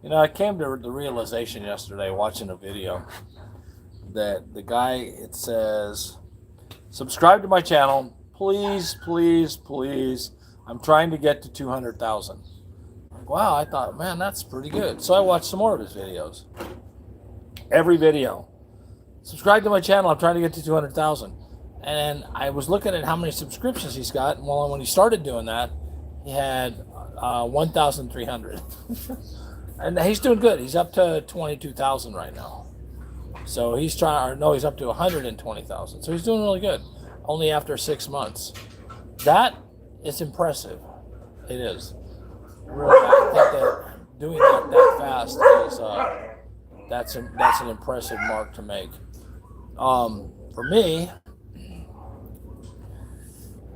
I came to the realization yesterday watching a video that the guy, it says, subscribe to my channel, please, please, please. I'm trying to get to 200,000. Like, wow, I thought, man, that's pretty good. So I watched some more of his videos. Every video. Subscribe to my channel, I'm trying to get to 200,000. And I was looking at how many subscriptions he's got. And well, when he started doing that, he had 1,300. And he's doing good. He's up to 22,000 right now. So he's he's up to 120,000. So he's doing really good. Only after 6 months. That is impressive. It is. Really, I think that doing that fast is that's an impressive mark to make. For me,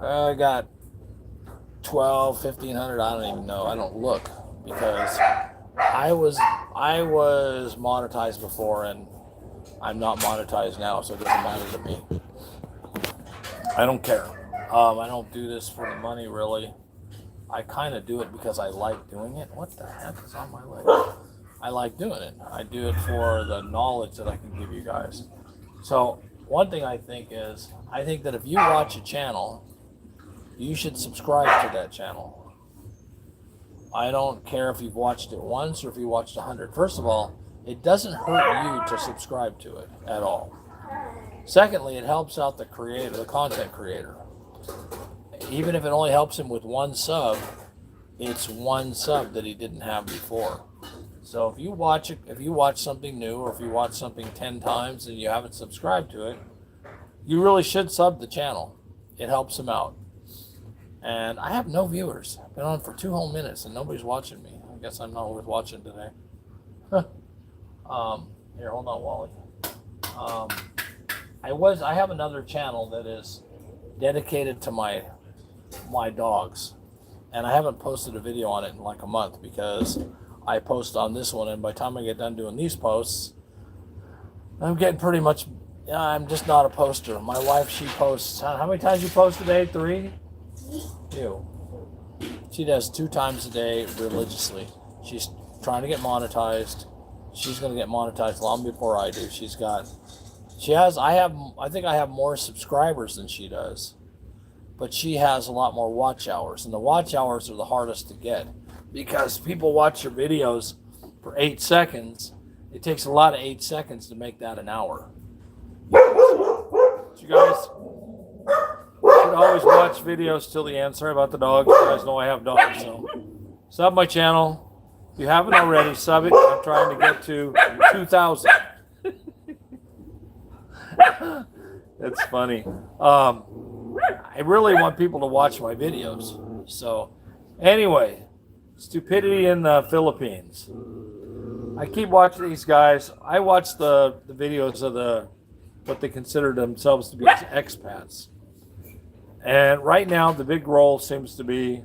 I got 1,500. I don't even know. I don't look because I was monetized before, and I'm not monetized now, so it doesn't matter to me. I don't care. I don't do this for the money, really. I kind of do it because I like doing it. What the heck is on my leg? I like doing it. I do it for the knowledge that I can give you guys. So one thing I think that if you watch a channel, you should subscribe to that channel. I don't care if you've watched it once or if you watched 100. First of all, it doesn't hurt you to subscribe to it at all. Secondly, it helps out the creator, the content creator. Even if it only helps him with one sub, it's one sub that he didn't have before. So if you watch something new, or if you watch something 10 times and you haven't subscribed to it, you really should sub the channel. It helps him out. And I have no viewers. I've been on for 2 whole minutes and nobody's watching me. I guess I'm not worth watching today. Here, hold on, Wally. I have another channel that is dedicated to my dogs, and I haven't posted a video on it in like a month because I post on this one, and by the time I get done doing these posts, I'm getting pretty much, I'm just not a poster. My wife, she posts, how many times you post a day? 3? 2. She does 2 times a day religiously. She's trying to get monetized. She's going to get monetized long before I do. I think I have more subscribers than she does, but she has a lot more watch hours, and the watch hours are the hardest to get because people watch your videos for 8 seconds. It takes a lot of 8 seconds to make that an hour. So you guys should always watch videos till the end. Sorry about the dog. You guys know I have dogs, so sub my channel. If you haven't already, sub it. I'm trying to get to 2,000. That's funny. I really want people to watch my videos. So, anyway, stupidity in the Philippines. I keep watching these guys. I watch the videos of what they consider themselves to be expats. And right now, the big role seems to be,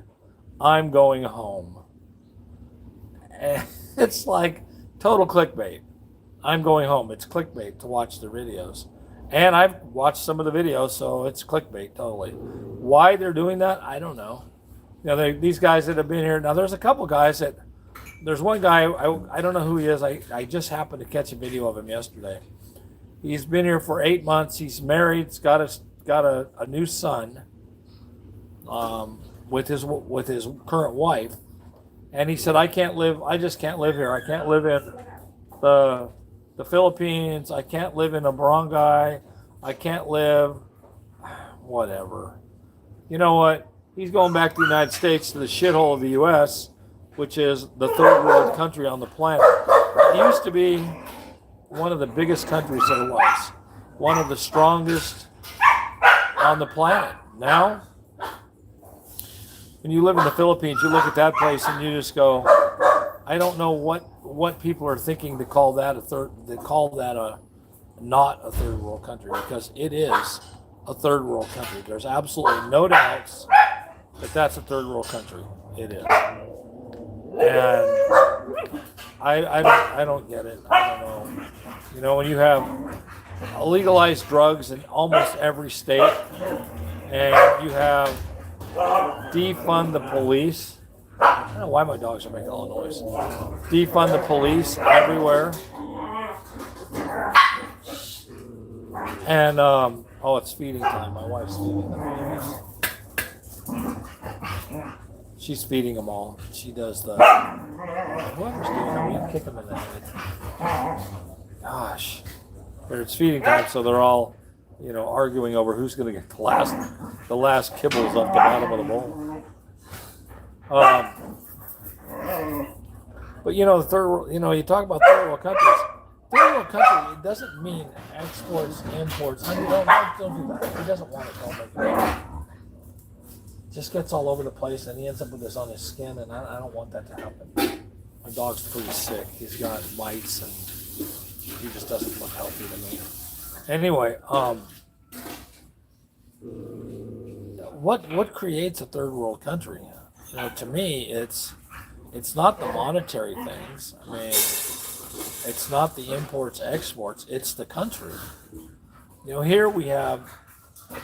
I'm going home. And it's like total clickbait. I'm going home. It's clickbait to watch the videos. And I've watched some of the videos, so it's clickbait totally. Why they're doing that, I don't know. These guys that have been here. Now, there's a couple guys there's one guy, I don't know who he is. I just happened to catch a video of him yesterday. He's been here for 8 months. He's married. He's got a new son with his current wife. And he said, I just can't live here. I can't live in the Philippines. I can't live in a barangay. I can't live, whatever. You know what? He's going back to the United States, to the shithole of the U.S., which is the third world country on the planet. It used to be one of the biggest countries there was, one of the strongest on the planet. Now, when you live in the Philippines, you look at that place and you just go, I don't know what people are thinking to call that not a third world country, because it is a third world country. There's absolutely no doubts that that's a third world country. It is. And I don't get it. I don't know. When you have legalized drugs in almost every state, and you have defund the police, don't know why my dogs are making all the noise. Defund the police everywhere. And, oh, it's feeding time. My wife's feeding the babies. She's feeding them all. She does the... Whoever's doing it, we kick them in the head. Gosh. But it's feeding time, so they're all, arguing over who's going to get the last kibbles off the bottom of the bowl. But the third world, you talk about third world countries. Third world country, it doesn't mean exports, imports. Honey, don't do that. He doesn't want it. Don't make it. Just gets all over the place, and he ends up with this on his skin, and I don't want that to happen. My dog's pretty sick. He's got mites, and he just doesn't look healthy to me. Anyway, what creates a third world country? To me, it's not the monetary things. I mean, it's not the imports, exports. It's the country. Here we have.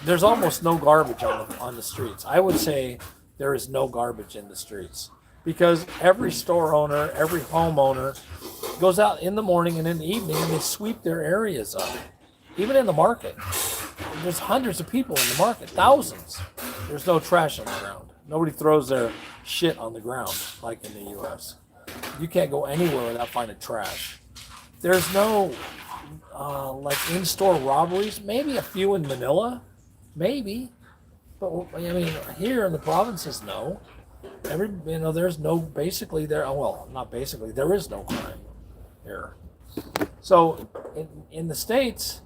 There's almost no garbage on the streets. I would say there is no garbage in the streets because every store owner, every homeowner goes out in the morning and in the evening and they sweep their areas up. Even in the market, there's hundreds of people in the market, thousands. There's no trash on the ground. Nobody throws their shit on the ground like in the U.S. You can't go anywhere without finding trash. There's no like in-store robberies. Maybe a few in Manila. Maybe, but I mean, here in the provinces, no. There's no basically there. Well, not basically. There is no crime here. So, in the States,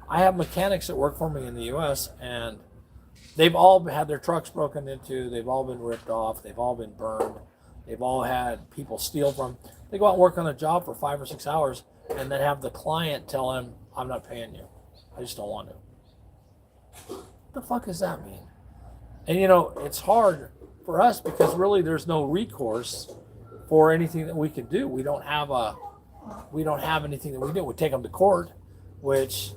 I have mechanics that work for me in the U.S. and they've all had their trucks broken into. They've all been ripped off. They've all been burned. They've all had people steal from. They go out and work on a job for 5 or 6 hours, and then have the client tell him, "I'm not paying you. I just don't want to." What the fuck does that mean? And it's hard for us because really there's no recourse for anything that we can do. We don't have anything that we do. We take them to court, which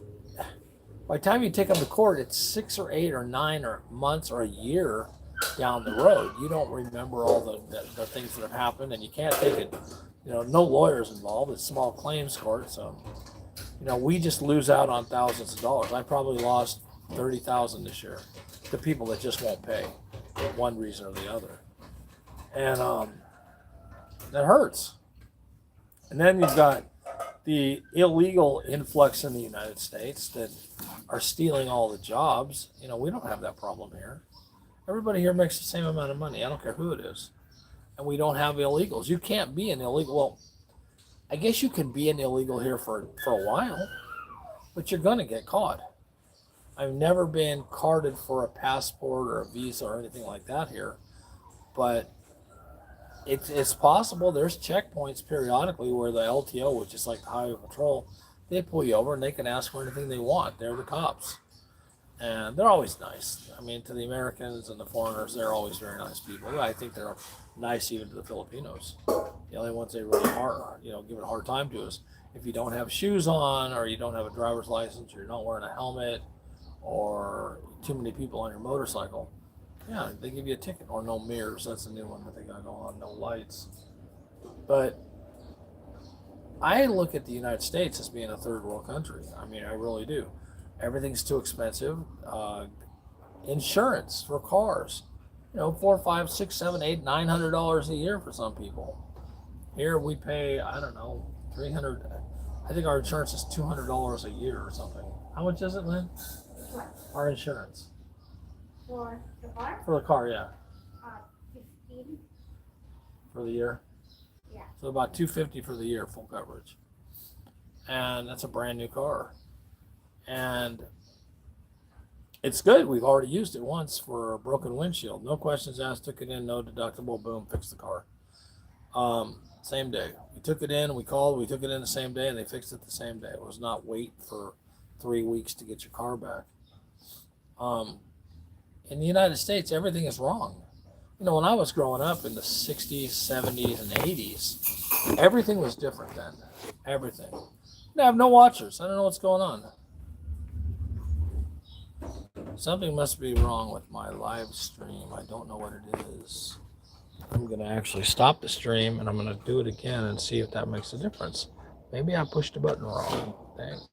by the time you take them to court, it's 6 or 8 or 9 or months or a year down the road. You don't remember all the things that have happened, and you can't take it. No lawyers involved. It's small claims court, so we just lose out on thousands of dollars. I probably lost $30,000 this year to people that just won't pay for one reason or the other, and that hurts. And then you've got the illegal influx in the United States that are stealing all the jobs. We don't have that problem here. Everybody here makes the same amount of money. I don't care who it is, and we don't have illegals. You can't be an illegal. Well, I guess you can be an illegal here for a while, but you're going to get caught. I've never been carded for a passport or a visa or anything like that here, but it's possible. There's checkpoints periodically where the LTO, which is like the Highway Patrol, they pull you over and they can ask for anything they want. They're the cops, and they're always nice. I mean, to the Americans and the foreigners, they're always very nice people. I think they're nice even to the Filipinos. The only ones they really give it a hard time to is if you don't have shoes on, or you don't have a driver's license, or you're not wearing a helmet, or too many people on your motorcycle. Yeah, they give you a ticket. Or no mirrors. That's a new one that they got going on. No lights. But I look at the United States as being a third world country. I mean, I really do. Everything's too expensive. Insurance for cars, $4, $5, $6, $7, $8, $900 a year for some people. Here we pay, I don't know, $300. I think our insurance is $200 a year or something. How much is it, Lynn? Our insurance. For the car? For the car, yeah. 15. For the year? Yeah. So about $250 for the year, full coverage. And that's a brand new car. And it's good. We've already used it once for a broken windshield. No questions asked, took it in, no deductible, boom, fixed the car. Same day. We took it in, we called, we took it in the same day, and they fixed it the same day. It was not wait for 3 weeks to get your car back. In the United States, everything is wrong. When I was growing up in the 60s, 70s, and 80s, everything was different then. Everything. I have no watchers. I don't know what's going on. Something must be wrong with my live stream. I don't know what it is. I'm going to actually stop the stream and I'm going to do it again and see if that makes a difference. Maybe I pushed the button wrong. Thanks.